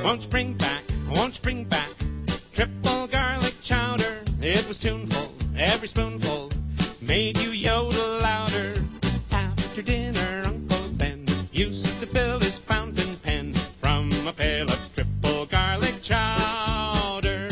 won't you bring back, won't you bring back triple garlic chowder? It was tuneful, every spoonful made you yodel louder. After dinner, Uncle Ben used to fill his fountain pen from a pail of triple garlic chowder.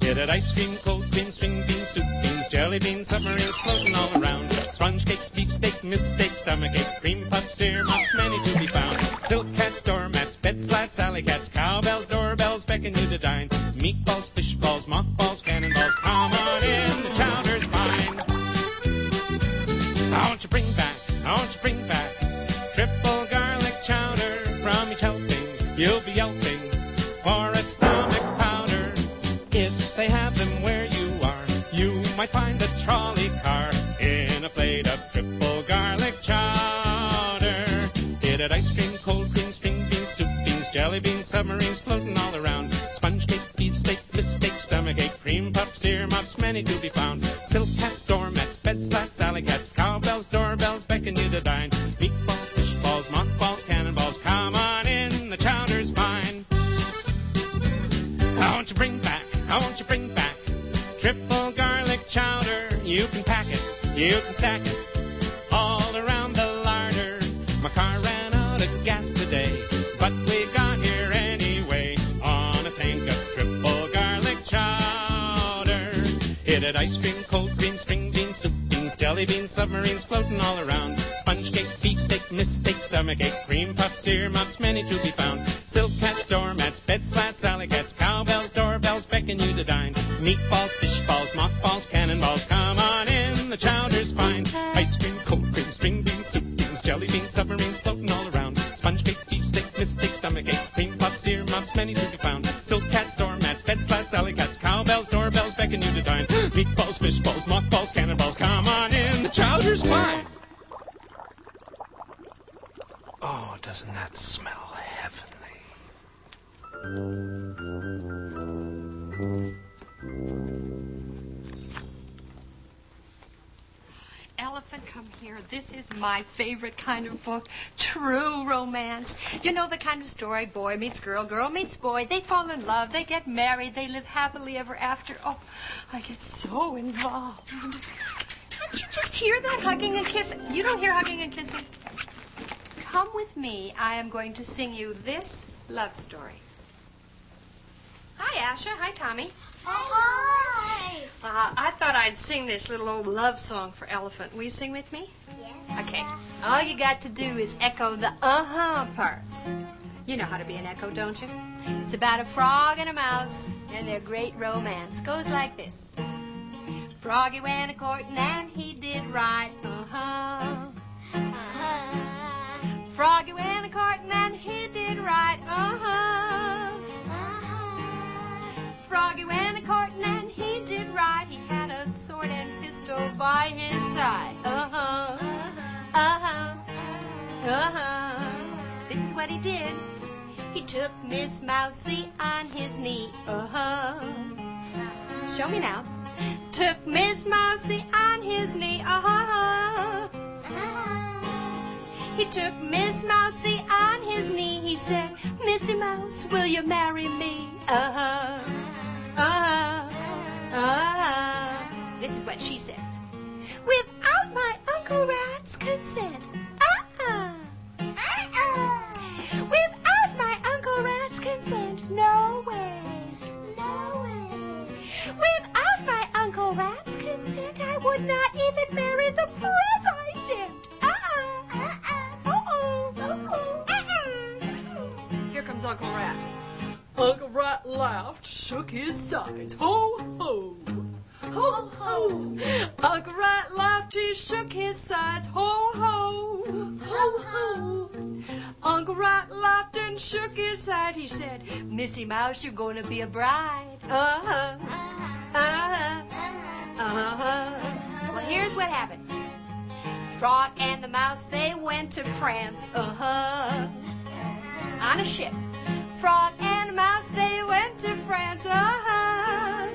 It had ice cream, cold cream, string beans, soup beans, jelly beans, submarines floating all around. Sponge cakes, beefsteak, mistake, stomachache, cream puffs, earmuffs, many to be found. Silk hats, doormats, bed slats, alley cats, cowbells, doorbells beckon you to dine. Meatballs, fish balls, mothballs, cannonballs, come on in, the chowder's fine. I want you bring back, I want you bring back triple garlic chowder. From each helping, you'll be yelping for a stomach powder. If they have them where you are, you might find a trolley car in a plate of triple garlic chowder. It had ice cream, cold cream, string beans, soup beans, jelly beans, submarines floating all around. Sponge cake, beefsteak, mistake, stomachache, cream puffs, earmuffs, many to be found. Silk hats, doormats, bed slats, alley cats, cowbells, doorbells beckon you to dine. Meatballs, fish balls, mothballs, cannonballs, come on in, the chowder's fine. I want you bring back, I want you bring back triple garlic chowder. You can pack it, you can stack it all around the larder. My car ran out of gas today, but we got here anyway on a tank of triple garlic chowder. It had ice cream, cold cream, string beans, soup beans, jelly beans, submarines floating all around. Sponge cake, beefsteak, mistake, stomachache, cream puffs, earmuffs, many to be found. Silk hats, doormats, bed slats, alley cats, cowbells, doorbells beckon you to dine. Meatballs, fish balls, mothballs, cannonballs, come on in, the chowder's fine. Ice cream, cold cream, string beans, soup beans, jelly beans, submarines floating all around. Sponge cake, beefsteak, mistake, stomachache, cream puffs, earmuffs, many to be found. Silk hats, doormats, bed slats, alley cats, cowbells, doorbells beckon you to dine. Meatballs, fish balls, mothballs, cannonballs, come on in, the chowder's fine. Oh, doesn't that smell heavenly? Elephant, come here. This is my favorite kind of book. True romance. You know, the kind of story, boy meets girl, girl meets boy. They fall in love, they get married, they live happily ever after. Oh, I get so involved. Can't you just hear that hugging and kissing? You don't hear hugging and kissing? Come with me. I am going to sing you this love story. Hi, Asha. Hi, Tommy. Hi. I thought I'd sing this little old love song for Elephant. Will you sing with me? Yes. Okay. All you got to do is echo the uh-huh parts. You know how to be an echo, don't you? It's about a frog and a mouse and their great romance. Goes like this. Froggy went a-courtin' and he did right, uh-huh. Uh-huh. Froggy went a-courtin' and he did right, uh-huh. Froggy went a-courtin' and he did right. He had a sword and pistol by his side. Uh-huh, uh-huh, uh-huh. This is what he did. He took Miss Mousie on his knee. Uh-huh. Show me now. Took Miss Mousie on his knee. Uh-huh. He took Miss Mousie on his knee. He said, Missy Mouse, will you marry me? Uh-huh. Uh-huh. Uh-huh. This is what she said. Without my Uncle Rat's consent. Uh-uh. Uh-uh. Without my Uncle Rat's consent. No way. No way. Without my Uncle Rat's consent, I would not even marry the president. Uh-uh. Uh-uh. Uh-oh. Uh-oh. Uh-uh. Here comes Uncle Rat. Uncle Rat laughed, shook his sides. Ho, ho. Ho, ho. Uncle Rat laughed, he shook his sides. Ho, ho. Ho, ho. Uncle Rat laughed and shook his side. He said, Missy Mouse, you're going to be a bride. Uh-huh. Uh-huh. Uh-huh. Well, here's what happened. Frog and the mouse, they went to France. Uh-huh. On a ship. Frog and the mouse, they went to France. Uh-huh.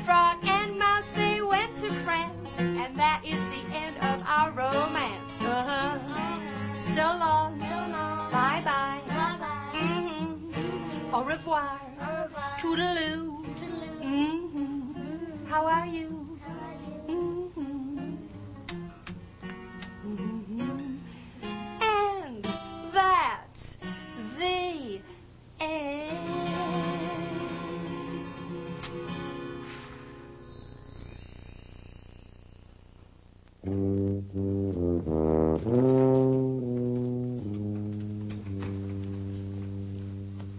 Frog and mouse, they went to France. And that is the end of our romance. Uh-huh. So long. So long. Bye-bye. Bye-bye. Mm-hmm. revoir. Au revoir. Toodaloo. How are you? And that's the end.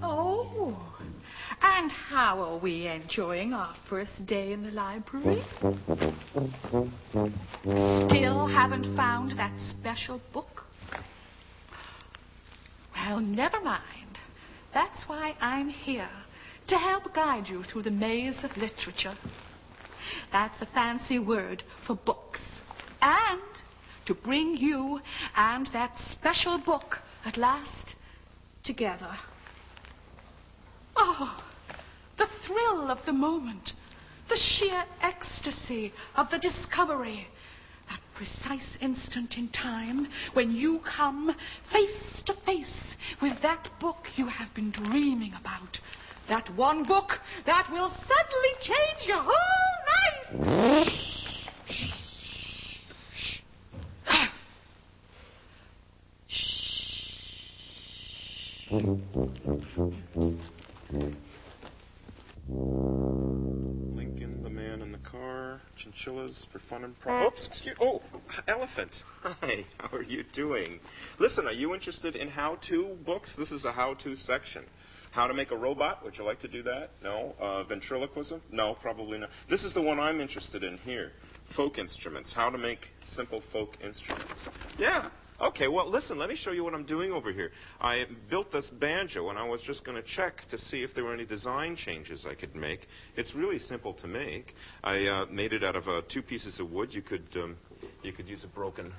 Oh, and how are we enjoying our first day in the library? Still haven't found that special book? Well, never mind. That's why I'm here, to help guide you through the maze of literature. That's a fancy word for books. And to bring you and that special book at last together. Oh, the thrill of the moment, the sheer ecstasy of the discovery, that precise instant in time when you come face to face with that book you have been dreaming about, that one book that will suddenly change your whole life. Lincoln, the man in the car, chinchillas for fun and pride. Oops, excuse. Oh, elephant. Hi, how are you doing? Listen, are you interested in how-to books? This is a how-to section. How to make a robot? Would you like to do that? No. Ventriloquism? No, probably not. This is the one I'm interested in here. Folk instruments. How to make simple folk instruments. Yeah. Okay, well, listen, let me show you what I'm doing over here. I built this banjo, and I was just going to check to see if there were any design changes I could make. It's really simple to make. I made it out of two pieces of wood. You could use a broken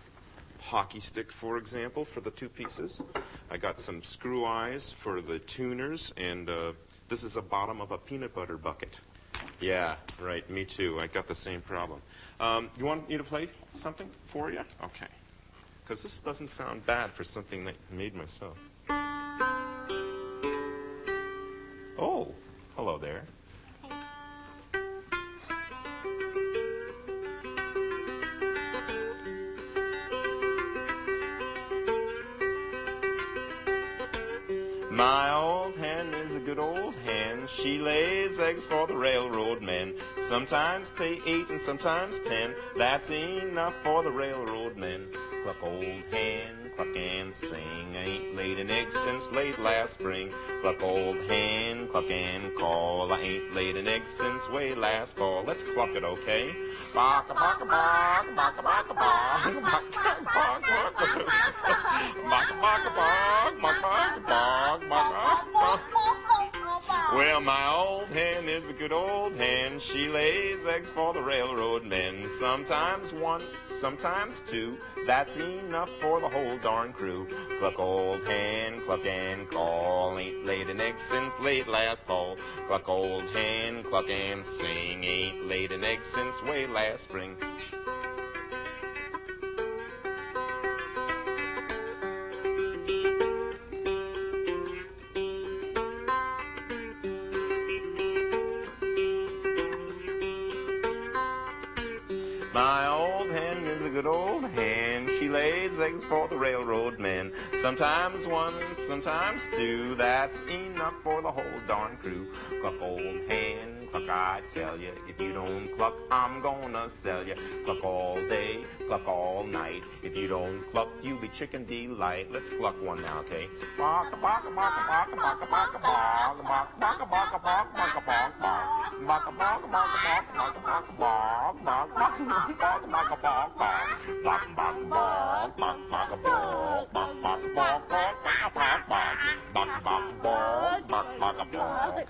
hockey stick, for example, for the two pieces. I got some screw eyes for the tuners, and this is the bottom of a peanut butter bucket. Yeah, right, me too. I got the same problem. You want me to play something for you? Okay. Because this doesn't sound bad for something that I made myself. Oh, hello there. My old hen is a good old hen. She lays eggs for the railroad men. Sometimes 8 and sometimes 10. That's enough for the railroad men. Cluck, old hen, cluck and sing. I ain't laid an egg since late last spring. Cluck, old hen, cluck and call. I ain't laid an egg since way last fall. Let's cluck it, okay? Baka baka baka baka baka baka baka baka baka. Well, my old hen is a good old hen. She lays eggs for the railroad men. Sometimes 1, sometimes 2. That's enough for the whole darn crew. Cluck, old hen, cluck and call. Ain't laid an egg since late last fall. Cluck, old hen, cluck and sing. Ain't laid an egg since way last spring. My old hen is a good old hen. She lays eggs for the railroad men. Sometimes 1, sometimes 2. That's enough for the whole darn crew. Cluck, old hen, cluck, I tell you. If you don't cluck, I'm gonna sell you. Cluck all day, cluck all night. If you don't cluck, you'll be chicken delight. Let's cluck one now, okay? Baka baka baka baka baka baka baka baka baka baka baka baka baka baka baka baka baka baka.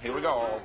Here we go.